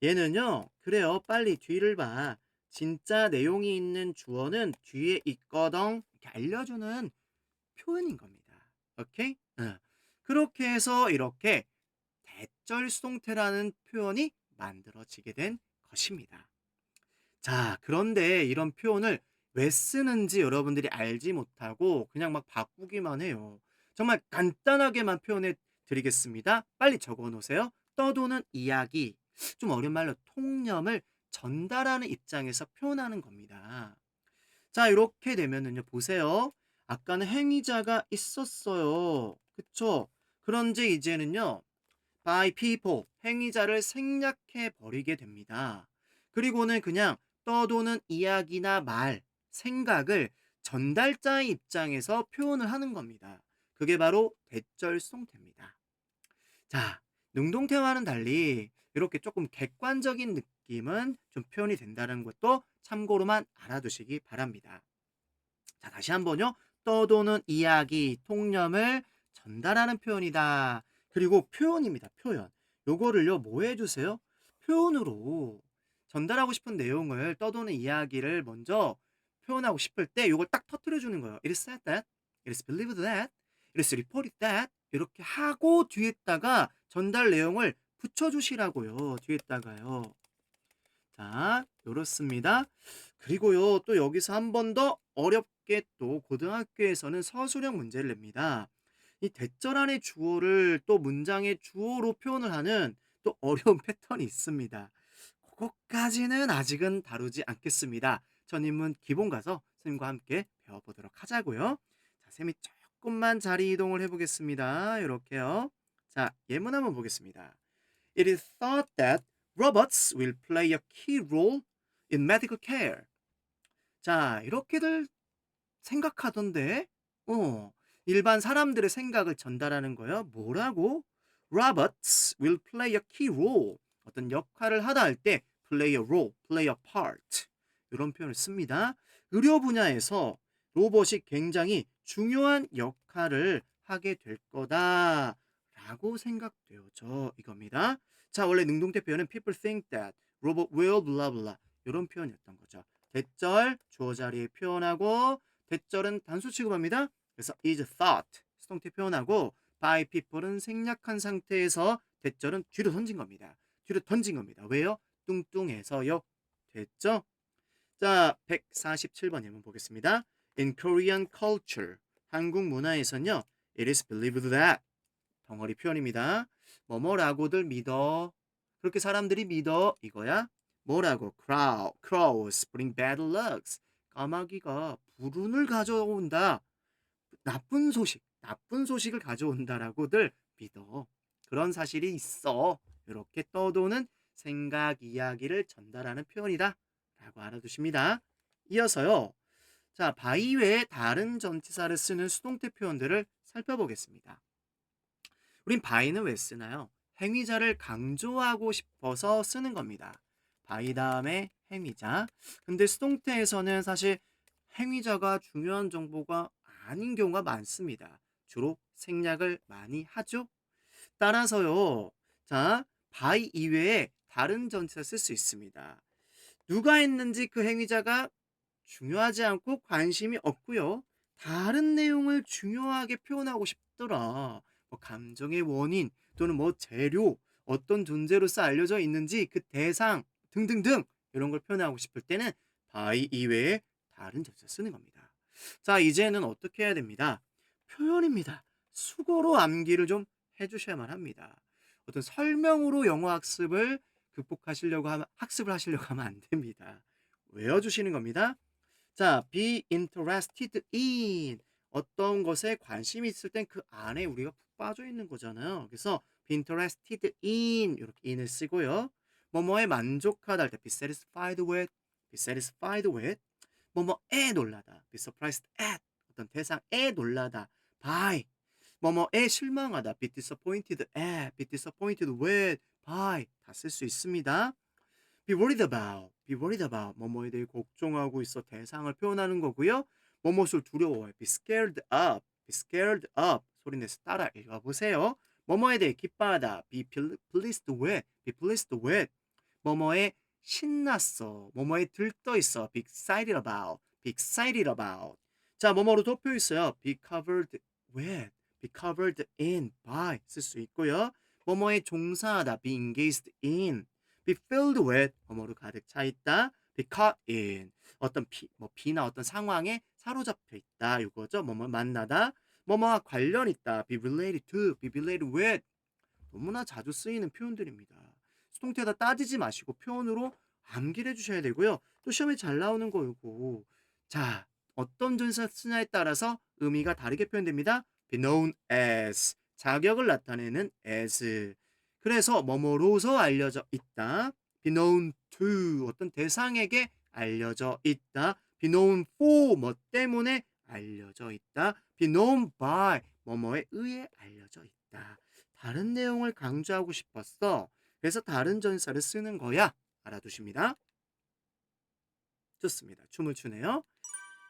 얘는요. 그래요. 빨리 뒤를 봐. 진짜 내용이 있는 주어는 뒤에 있거든. 이렇게 알려주는 표현인 겁니다. 오케이? 그렇게 해서 이렇게 대절 수동태라는 표현이 만들어지게 된 것입니다. 자, 그런데 이런 표현을 왜 쓰는지 여러분들이 알지 못하고 그냥 막 바꾸기만 해요. 정말 간단하게만 표현해 드리겠습니다. 빨리 적어 놓으세요. 떠도는 이야기, 좀 어려운 말로 통념을 전달하는 입장에서 표현하는 겁니다. 자, 이렇게 되면은요, 보세요. 아까는 행위자가 있었어요. 그쵸? 그런데 이제는요, by people, 행위자를 생략해 버리게 됩니다. 그리고는 그냥 떠도는 이야기나 말, 생각을 전달자의 입장에서 표현을 하는 겁니다. 그게 바로 대절 수동태입니다. 자, 능동태와는 달리 이렇게 조금 객관적인 느낌은 좀 표현이 된다는 것도 참고로만 알아두시기 바랍니다. 자, 다시 한번요. 떠도는 이야기, 통념을 전달하는 표현이다. 그리고 표현입니다. 표현. 요거를요, 뭐 해주세요? 표현으로 전달하고 싶은 내용을 떠도는 이야기를 먼저 표현하고 싶을 때 요걸 딱 터뜨려 주는 거예요. "It is said that. It is believed that. It is reported that." 이렇게 하고 뒤에다가 전달 내용을 붙여 주시라고요. 뒤에다가요. 자, 요렇습니다. 그리고요, 또 여기서 한 번 더 어렵게 또 고등학교에서는 서술형 문제를 냅니다. 이 대절 안의 주어를 또 문장의 주어로 표현을 하는 또 어려운 패턴이 있습니다. 그것까지는 아직은 다루지 않겠습니다. 전 인문 기본 가서 선생님과 함께 배워보도록 하자고요. 자, 쌤이 조금만 자리 이동을 해보겠습니다. 이렇게요. 자, 예문 한번 보겠습니다. It is thought that robots will play a key role in medical care. 자, 이렇게들 생각하던데, 어, 일반 사람들의 생각을 전달하는 거예요. 뭐라고? Robots will play a key role. 어떤 역할을 하다 할 때 play a role, play a part. 이런 표현을 씁니다. 의료 분야에서 로봇이 굉장히 중요한 역할을 하게 될 거다라고 생각되어져 이겁니다. 자, 원래 능동태 표현은 people think that robot will blah blah 이런 표현이었던 거죠. 대절 주어 자리에 표현하고 대절은 단수 취급합니다. 그래서 is thought 수동태 표현하고 by people은 생략한 상태에서 대절은 뒤로 던진 겁니다. 뒤로 던진 겁니다. 왜요? 뚱뚱해서요. 됐죠? 자, 147번 예문 보겠습니다. In Korean culture, 한국 문화에서는요, it is believed that 덩어리 표현입니다. 뭐뭐라고들 믿어. 그렇게 사람들이 믿어. 이거야. 뭐라고? Crows bring bad lucks. 까마귀가 불운을 가져온다. 나쁜 소식을 가져온다라고들 믿어. 그런 사실이 있어. 이렇게 떠도는 생각 이야기를 전달하는 표현이다. 라고 알아두십니다. 이어서요. 자, by 외에 다른 전치사를 쓰는 수동태 표현들을 살펴보겠습니다. 우린 by는 왜 쓰나요? 행위자를 강조하고 싶어서 쓰는 겁니다. by 다음에 행위자. 근데 수동태에서는 사실 행위자가 중요한 정보가 아닌 경우가 많습니다. 주로 생략을 많이 하죠. 따라서요. 자, by 이외에 다른 전치사 쓸 수 있습니다. 누가 했는지 그 행위자가 중요하지 않고 관심이 없고요. 다른 내용을 중요하게 표현하고 싶더라. 뭐 감정의 원인 또는 뭐 재료, 어떤 존재로서 알려져 있는지 그 대상 등등등 이런 걸 표현하고 싶을 때는 by 이외에 다른 전치사 쓰는 겁니다. 자, 이제는 어떻게 해야 됩니다. 표현입니다. 수고로 암기를 좀 해주셔야만 합니다. 어떤 설명으로 영어 학습을 학습을 하시려고 하면 안 됩니다. 외워주시는 겁니다. 자, be interested in 어떤 것에 관심이 있을 땐 그 안에 우리가 푹 빠져 있는 거잖아요. 그래서 be interested in 이렇게 in을 쓰고요. 뭐뭐에 만족하다 할 때 be satisfied with, be satisfied with 뭐뭐에 놀라다 be surprised at 어떤 대상에 놀라다 by 뭐뭐에 실망하다 be disappointed at, be disappointed with, by 다 쓸 수 있습니다. be worried about 뭐뭐에 대해 걱정하고 있어 대상을 표현하는 거고요. 뭐뭇을 두려워해 be scared up, be scared up 소리 내서 따라 읽어보세요. 뭐뭐에 대해 기뻐하다 be pleased with, be pleased with 뭐뭐에 신났어 뭐뭐에 들떠 있어 be excited about, be excited about 자, 뭐뭐로 덮여 있어요. be covered with, be covered in by 쓸 수 있고요. 뭐뭐에 종사하다 be engaged in, be filled with 뭐뭐로 가득 차 있다. be caught in 어떤 비나 어떤 상황에 사로잡혀 있다. 이거죠. 뭐뭐 만나다. 뭐뭐와 관련 있다. be related to, be related with 너무나 자주 쓰이는 표현들입니다. 수동태에다 따지지 마시고 표현으로 암기를 해주셔야 되고요. 또 시험에 잘 나오는 거고. 자, 어떤 전사 쓰냐에 따라서 의미가 다르게 표현됩니다. be known as 자격을 나타내는 as 그래서 뭐뭐로서 알려져 있다. be known to 어떤 대상에게 알려져 있다. be known for 뭐 때문에 알려져 있다. be known by 뭐뭐에 의해 알려져 있다. 다른 내용을 강조하고 싶었어. 그래서 다른 전사를 쓰는 거야. 알아두십니다. 좋습니다. 춤을 추네요.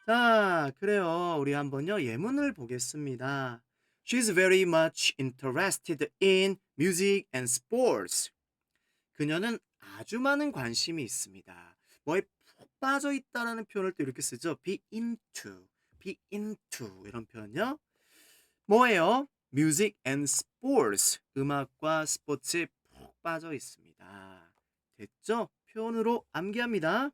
자, 그래요. 우리 한번요. 예문을 보겠습니다. She's very much interested in music and sports. 그녀는 아주 많은 관심이 있습니다. 뭐에 푹 빠져 있다라는 표현을 또 이렇게 쓰죠. be into 이런 표현요. 뭐예요? Music and sports. 음악과 스포츠에 푹 빠져 있습니다. 됐죠? 표현으로 암기합니다.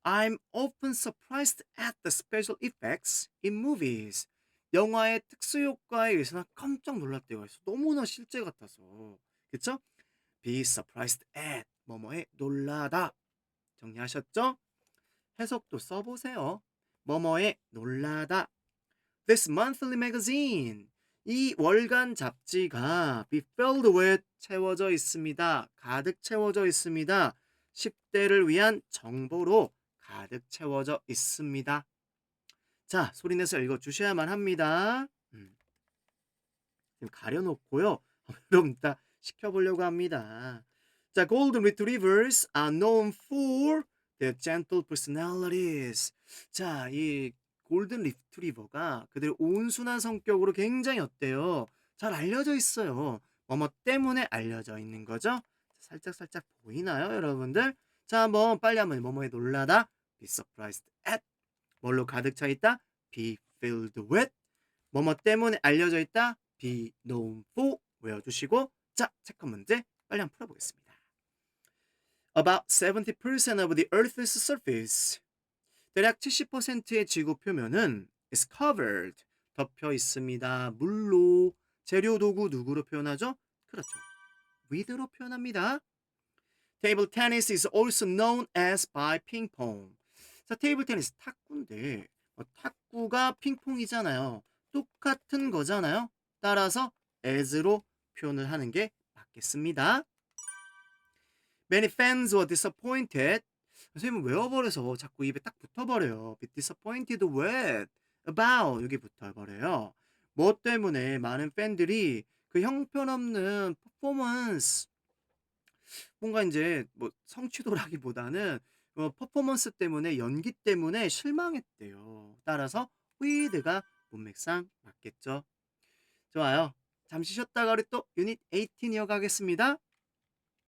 I'm often surprised at the special effects in movies. 영화의 특수 효과에 의해서 난 깜짝 놀랐대요. 그래서 너무나 실제 같아서. 그쵸? Be surprised at 뭐뭐에 놀라다. 정리하셨죠? 해석도 써보세요. 뭐뭐에 놀라다. This monthly magazine. 이 월간 잡지가 be filled with 채워져 있습니다. 가득 채워져 있습니다. 10대를 위한 정보로 가득 채워져 있습니다. 자, 소리내서 읽어주셔야만 합니다. 지금 가려놓고요. 여러분 이따 시켜보려고 합니다. 자, Golden Retrievers are known for their gentle personalities. 자, 이 골든 리트리버가 그들의 온순한 성격으로 굉장히 어때요? 잘 알려져 있어요. 뭐뭐 때문에 알려져 있는 거죠? 살짝살짝 보이나요, 여러분들? 자, 한번 빨리 한번 뭐뭐에 놀라다. Be surprised at. 뭘로 가득 차 있다? Be filled with. 뭐뭐 때문에 알려져 있다. be known for 외워주시고 자, 체크 문제 빨리 한번 풀어보겠습니다. About 70% of the Earth's surface. 대략 70%의 지구 표면은 is covered. 덮여 있습니다. 물로. 재료 도구 누구로 표현하죠? 그렇죠. with로 표현합니다. Table tennis is also known as by ping pong. 자, 테이블 테니스 탁구인데 탁구가 핑퐁이잖아요. 똑같은 거잖아요. 따라서 as로 표현을 하는 게 맞겠습니다. Many fans were disappointed. 선생님은 외워버려서 자꾸 입에 딱 붙어버려요. Be disappointed with about 여기 붙어버려요. 뭐 때문에 많은 팬들이 그 형편없는 퍼포먼스 뭔가 이제 뭐 성취도라기보다는 퍼포먼스 때문에 연기 때문에 실망했대요. 따라서 with가 문맥상 맞겠죠. 좋아요. 잠시 쉬었다가 우리 또 유닛 18 이어가겠습니다.